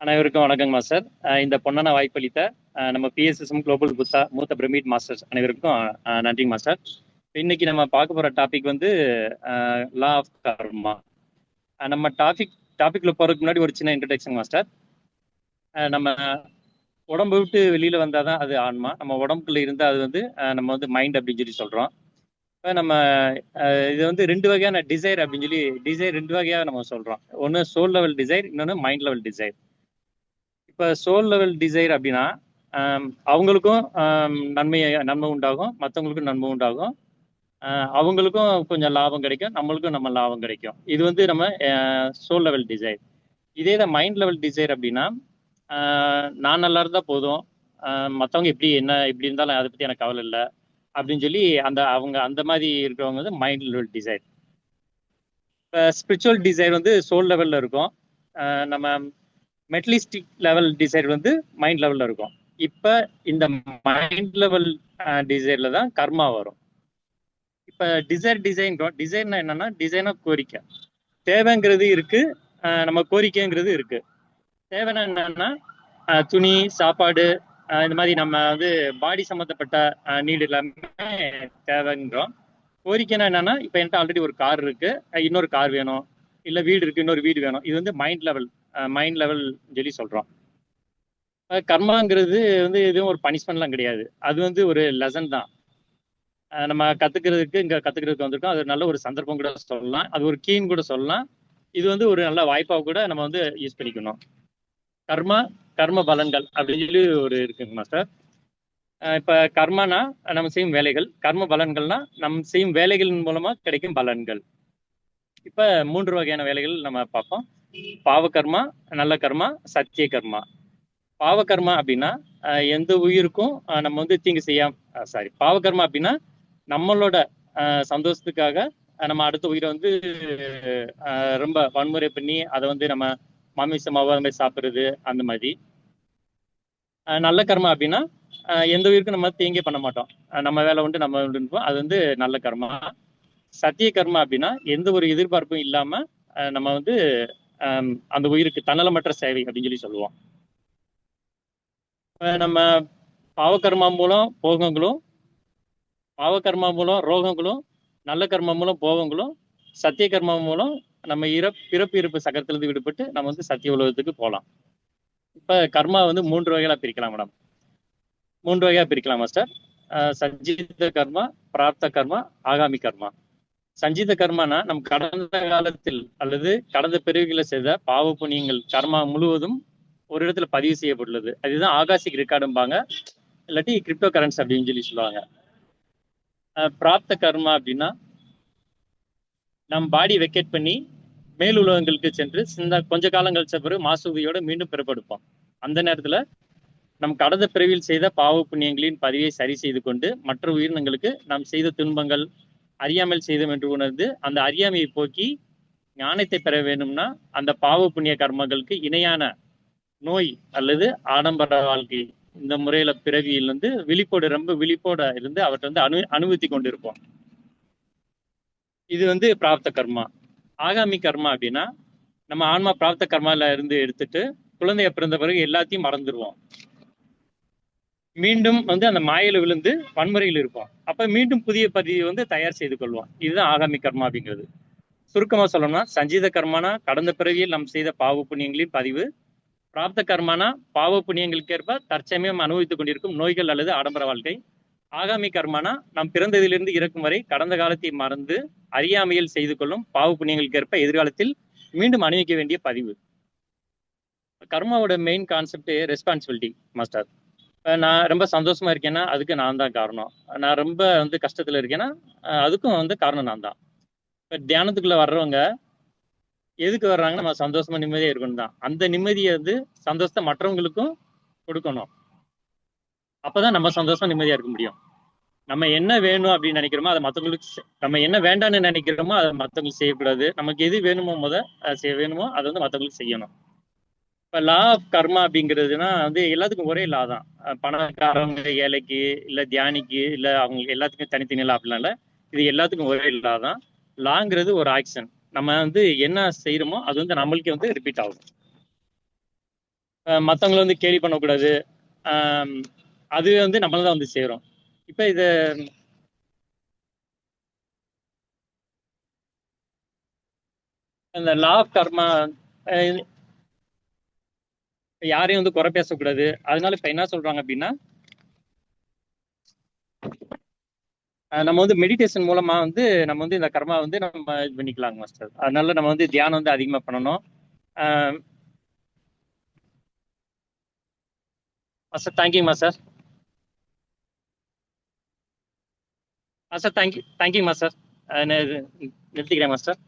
அனைவருக்கும் வணக்கங்க மாஸ்டர். இந்த பொன்னான வாய்ப்பளித்த நம்ம பிஎஸ்எஸ்எம் குளோபல் மூத்த பிரமிட் மாஸ்டர்ஸ் அனைவருக்கும் நன்றிங்க மாஸ்டர். இன்னைக்கு நம்ம பார்க்க போற டாபிக் வந்து லா ஆஃப் கர்மா. நம்ம டாபிக்ல போறதுக்கு முன்னாடி ஒரு சின்ன இன்ட்ரடக்ஷன் மாஸ்டர். நம்ம உடம்பு விட்டு வெளியில வந்தாதான் அது ஆன்மா, நம்ம உடம்புக்குள்ள இருந்தா அது வந்து நம்ம வந்து மைண்ட் அப்படின்னு சொல்லி சொல்றோம். இப்போ நம்ம இது வந்து ரெண்டு வகையான டிசைர் அப்படின்னு சொல்லி ரெண்டு வகையா நம்ம சொல்றோம். ஒன்று சோல் லெவல் டிசைர், இன்னொன்று மைண்ட் லெவல் டிசைர். இப்போ சோல் லெவல் டிசைர் அப்படின்னா அவங்களுக்கும் நன்மை உண்டாகும், மற்றவங்களுக்கும் நன்மை உண்டாகும், அவங்களுக்கும் கொஞ்சம் லாபம் கிடைக்கும், நம்மளுக்கும் நம்ம லாபம் கிடைக்கும். இது வந்து நம்ம சோல் லெவல் டிசைர். இதே தான் மைண்ட் லெவல் டிசைர் அப்படின்னா நான் நல்லா இருந்தால் போதும், மற்றவங்க எப்படி இருந்தாலும் அதை பற்றி எனக்கு கவலை இல்லை அப்படின்னு சொல்லி அவங்க அந்த மாதிரி இருக்கிறவங்க வந்து மைண்ட் லெவல் டிசைர். இப்போ ஸ்பிரிச்சுவல் டிசைர் வந்து சோல் லெவலில் இருக்கும், நம்ம மெட்டலிஸ்டிக் லெவல் டிசைர் வந்து மைண்ட் லெவல்ல இருக்கும். இப்ப இந்த மைண்ட் லெவல் டிசைர்ல தான் கர்மா வரும். இப்ப டிசைர்னா என்னன்னா, டிசைனா கோரிக்கை, தேவைங்கிறது இருக்கு, நம்ம கோரிக்கைங்கிறது இருக்கு. தேவைன்னா என்னன்னா துணி, சாப்பாடு, இந்த மாதிரி நம்ம வந்து பாடி சம்மந்தப்பட்ட நீடு எல்லாமே தேவைங்கிறோம். கோரிக்கைன்னா என்னன்னா, இப்ப என்கிட்ட ஆல்ரெடி ஒரு கார் இருக்கு, இன்னொரு கார் வேணும், இல்ல வீடு இருக்கு, இன்னொரு வீடு வேணும். இது வந்து மைண்ட் லெவல் சொல்லி சொல்றோம். கர்மாங்கிறது வந்து எதுவும் ஒரு பனிஷ்மெண்ட்லாம் கிடையாது, அது வந்து ஒரு லெசன் தான். நம்ம கத்துக்கிறதுக்கு வந்திருக்கோம். அது நல்ல ஒரு சந்தர்ப்பம் கூட சொல்லலாம், அது ஒரு கீன்னு கூட சொல்லலாம். இது வந்து ஒரு நல்ல வாய்ப்பாக கூட நம்ம வந்து யூஸ் பண்ணிக்கணும். கர்ம பலன்கள் அப்படின்னு சொல்லி ஒரு இருக்குங்க மாஸ்டர். இப்ப கர்மானா நம்ம செய்யும் வேலைகள், கர்ம பலன்கள்னா நம்ம செய்யும் வேலைகளின் மூலமா கிடைக்கும் பலன்கள். இப்ப 3 வகையான வேலைகள் நம்ம பார்ப்போம். பாவகர்மா, நல்ல கர்மா, சத்திய கர்மா. பாவகர்மா அப்படின்னா எந்த உயிருக்கும் நம்ம வந்து தீங்கு செய்யாம பாவகர்மா அப்படின்னா நம்மளோட சந்தோஷத்துக்காக நம்ம அடுத்த உயிரை வந்து ரொம்ப வன்முறை பண்ணி அதை வந்து நம்ம மாமிசமாவோ அந்த மாதிரி சாப்பிட்றது, அந்த மாதிரி. நல்ல கர்மா அப்படின்னா எந்த உயிருக்கும் நம்ம தீங்கே பண்ண மாட்டோம், நம்ம வேலை உண்டு நம்ம உண்டு, அது வந்து நல்ல கர்மா. சத்திய கர்மா அப்படின்னா எந்த ஒரு எதிர்பார்ப்பும் இல்லாம நம்ம வந்து அந்த உயிருக்கு தன்னலமற்ற சேவை அப்படின்னு சொல்லி சொல்லுவோம். நம்ம பாவகர்மா மூலம் ரோகங்களும், நல்ல கர்மா மூலம் போகங்களும், சத்திய கர்மா மூலம் நம்ம பிறப்பு இறப்பு சக்கரத்திலிருந்து விடுபட்டு நம்ம வந்து சத்திய உலகத்துக்கு போகலாம். இப்ப கர்மா வந்து 3 வகையா பிரிக்கலாம் மேடம், 3 வகையா பிரிக்கலாம் மாஸ்டர். சஞ்சித கர்மா, பிரார்த்த கர்மா, ஆகாமி கர்மா. சஞ்சித கர்மானா நம் கடந்த காலத்தில் அல்லது கடந்த பிறவிகளை செய்த பாவ புண்ணியங்கள் கர்மா முழுவதும் ஒரு இடத்துல பதிவு செய்யப்பட்டுள்ளது. அதுதான் ஆகாசிக் ரெக்கார்டும்பாங்க, இல்லாட்டி கிரிப்டோ கரன்சி அப்படின்னு சொல்லி சொல்லுவாங்க. பிராப்த கர்மா அப்படின்னா நம் பாடி வெக்கேட் பண்ணி மேல் உலகங்களுக்கு சென்று கொஞ்ச காலம் கழிச்ச பிறகு மாசுதியோட மீண்டும் பிறப்பெடுப்போம். அந்த நேரத்துல நம் கடந்த பிறவியில் செய்த பாவ புண்ணியங்களின் பதிவை சரி செய்து கொண்டு மற்ற உயிரினங்களுக்கு நாம் செய்த துன்பங்கள் அறியாமல் செய்தோம் என்று உணர்ந்து அந்த அறியாமையை போக்கி ஞானத்தை பெற வேண்டும்னா அந்த பாவ புண்ணிய கர்மங்களுக்கு இணையான நோய் அல்லது ஆடம்பர வாழ்க்கை இந்த முறையில பிறவியில் வந்து ரொம்ப விழிப்போட இருந்து அவற்றை வந்து அனுபவித்து கொண்டிருப்போம். இது வந்து பிராப்த கர்மா. ஆகாமி கர்மா அப்படின்னா நம்ம ஆன்மா பிராப்த கர்மால இருந்து எடுத்துட்டு குழந்தைய பிறந்த பிறகு எல்லாத்தையும் மறந்துடுவோம், மீண்டும் வந்து அந்த மாயில விழுந்து வன்முறையில் இருப்போம். அப்ப மீண்டும் புதிய பதிவை வந்து தயார் செய்து கொள்வோம். இதுதான் ஆகாமி கர்மா அப்படிங்கிறது. சுருக்கமா சொல்லணும்னா சஞ்சீத கர்மானா கடந்த பிறவியில் நாம் செய்த பாவ புண்ணியங்களின் பதிவு, பிராப்த கர்மானா பாவ புண்ணியங்களுக்கு ஏற்ப தற்சமயம் அனுபவித்துக் கொண்டிருக்கும் நோய்கள் அல்லது ஆடம்பர வாழ்க்கை. ஆகாமி கர்மானா நாம் பிறந்ததிலிருந்து இறக்கும் வரை கடந்த காலத்தை மறந்து அறியாமையில் செய்து கொள்ளும் பாவ புண்ணியங்களுக்கு ஏற்ப எதிர்காலத்தில் மீண்டும் அனுபவிக்க வேண்டிய பதிவு. கர்மாவோட மெயின் கான்செப்ட் ரெஸ்பான்சிபிலிட்டி மாஸ்டர். நான் ரொம்ப சந்தோஷமா இருக்கேன்னா அதுக்கு நான் தான் காரணம், நான் ரொம்ப வந்து கஷ்டத்துல இருக்கேன்னா அதுக்கும் வந்து காரணம் நான் தான். இப்போ தியானத்துக்குள்ள வர்றவங்க எதுக்கு வர்றாங்கன்னா நம்ம சந்தோஷமா நிம்மதியா இருக்கணும் தான். அந்த நிம்மதியை வந்து சந்தோஷத்தை மற்றவங்களுக்கும் கொடுக்கணும், அப்பதான் நம்ம சந்தோஷமா நிம்மதியா இருக்க முடியும். நம்ம என்ன வேணும் அப்படின்னு நினைக்கிறோமோ அதை மற்றவங்களுக்கு, நம்ம என்ன வேண்டாம்னு நினைக்கிறோமோ அதை மற்றவங்களுக்கு செய்யக்கூடாது. நமக்கு எது வேணுமோ அதை வந்து மற்றவங்களுக்கு செய்யணும். இப்போ லா ஆஃப் கர்மா அப்படிங்கிறதுனா வந்து எல்லாத்துக்கும் ஒரே லா தான். பணக்காரங்க ஏழைக்கு, இல்லை தியானிக்கு, இல்லை அவங்க எல்லாத்துக்கும் தனித்தனி லா அப்படிலாம் இல்லை. இது எல்லாத்துக்கும் ஒரே லா தான். லாங்கிறது ஒரு ஆக்ஷன், நம்ம வந்து என்ன செய்யறோமோ அது வந்து நம்மளுக்கே வந்து ரிப்பீட் ஆகும். மற்றவங்கள வந்து கேலி பண்ணக்கூடாது. ஆம், அது வந்து நம்மள தான் வந்து சேரும். இப்போ இது இந்த லா ஆஃப் கர்மா யாரையும் வந்து குறை பேசக்கூடாது. அதனால இப்ப என்ன சொல்றாங்க அப்படின்னா, நம்ம வந்து மெடிடேஷன் மூலமா வந்து நம்ம வந்து இந்த கர்மா வந்து நம்ம இது பண்ணிக்கலாங்க மாஸ்டர். அதனால நம்ம வந்து தியானம் வந்து அதிகமா பண்ணணும். Master thank you master. Master thank you master. நிறுத்திக்கிறேன் மாஸ்டர்.